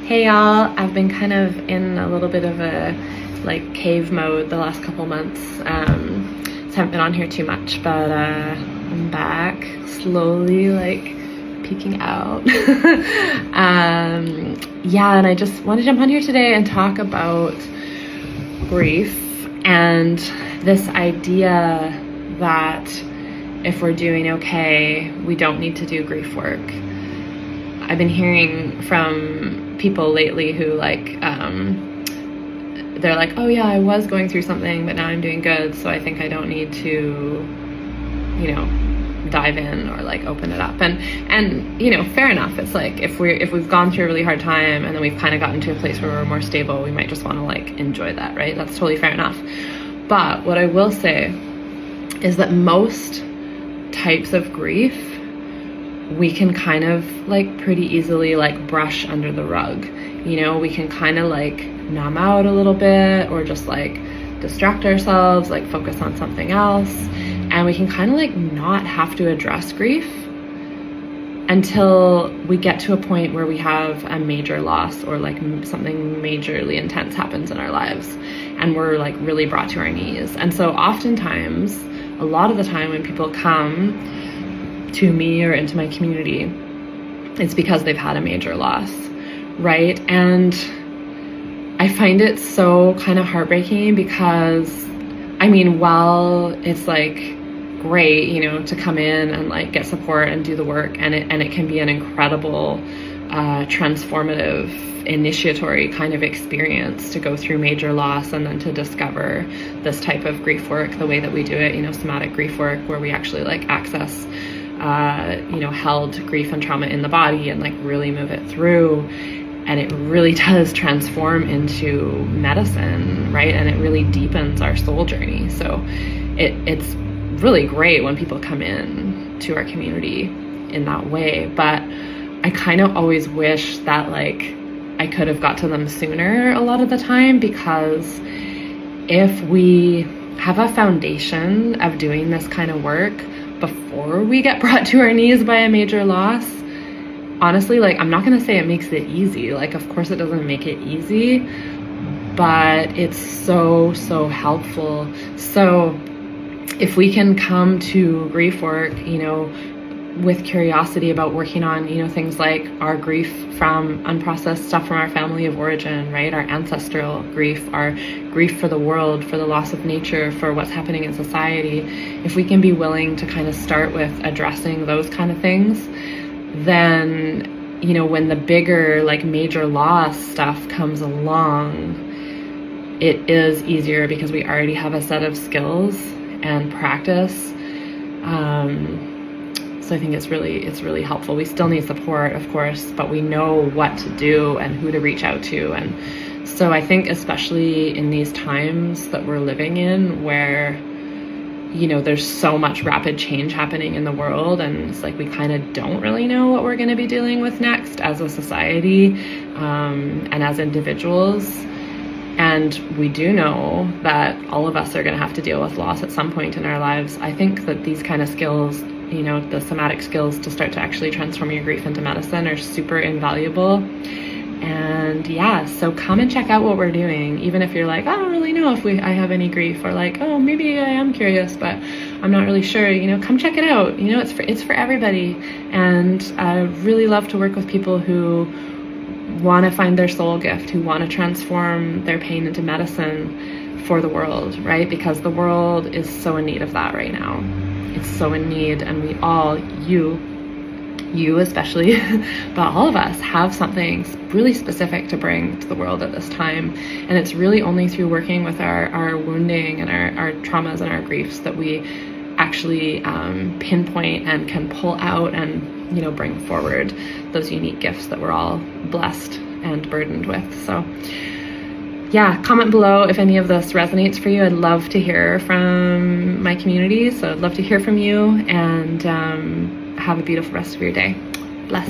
Hey y'all, I've been kind of in a little bit of a cave mode the last couple months. So I haven't been on here too much, but I'm back slowly peeking out. Yeah, and I just want to jump on here today and talk about grief and this idea that if we're doing okay, we don't need to do grief work. I've been hearing from people lately who they're like, oh yeah, I was going through something, but now I'm doing good, so I think I don't need to, dive in or open it up. And fair enough. It's if we've gone through a really hard time and then we've kind of gotten to a place where we're more stable, we might just want to enjoy that, right? That's totally fair enough. But what I will say is that most types of grief we can kind of pretty easily brush under the rug. We can kind of numb out a little bit, or just distract ourselves, focus on something else, and we can kind of not have to address grief until we get to a point where we have a major loss, or something majorly intense happens in our lives and we're really brought to our knees. And so oftentimes, a lot of the time when people come to me or into my community, it's because they've had a major loss, right? And I find it so kind of heartbreaking because, while it's great, to come in and get support and do the work, and it can be an incredible, transformative, initiatory kind of experience to go through major loss and then to discover this type of grief work the way that we do it, somatic grief work, where we actually access held grief and trauma in the body and really move it through. And it really does transform into medicine, right? And it really deepens our soul journey. So it's really great when people come in to our community in that way. But I kind of always wish that I could have got to them sooner a lot of the time, because if we have a foundation of doing this kind of work before we get brought to our knees by a major loss, honestly, I'm not going to say it makes it easy. Of course it doesn't make it easy, but it's so, so helpful. So if we can come to grief work, with curiosity about working on, things like our grief from unprocessed stuff from our family of origin, right? Our ancestral grief, our grief for the world, for the loss of nature, for what's happening in society. If we can be willing to kind of start with addressing those kind of things, then, when the bigger, major loss stuff comes along, it is easier because we already have a set of skills and practice. So I think it's really helpful. We still need support, of course, but we know what to do and who to reach out to. And so I think especially in these times that we're living in, where, there's so much rapid change happening in the world, and it's we kind of don't really know what we're going to be dealing with next as a society, and as individuals. And we do know that all of us are going to have to deal with loss at some point in our lives. I think that these kind of skills, the somatic skills to start to actually transform your grief into medicine, are super invaluable. And yeah, so come and check out what we're doing, even if you're I don't really know if I have any grief, or oh, maybe I am curious, but I'm not really sure, come check it out. It's for everybody. And I really love to work with people who want to find their soul gift, who want to transform their pain into medicine for the world, right? Because the world is so in need of that right now. It's so in need, and we all, you especially, but all of us have something really specific to bring to the world at this time. And it's really only through working with our wounding and our traumas and our griefs that we actually pinpoint and can pull out and, bring forward those unique gifts that we're all blessed and burdened with. So yeah, comment below if any of this resonates for you. I'd love to hear from my community. So I'd love to hear from you, and have a beautiful rest of your day. Bless.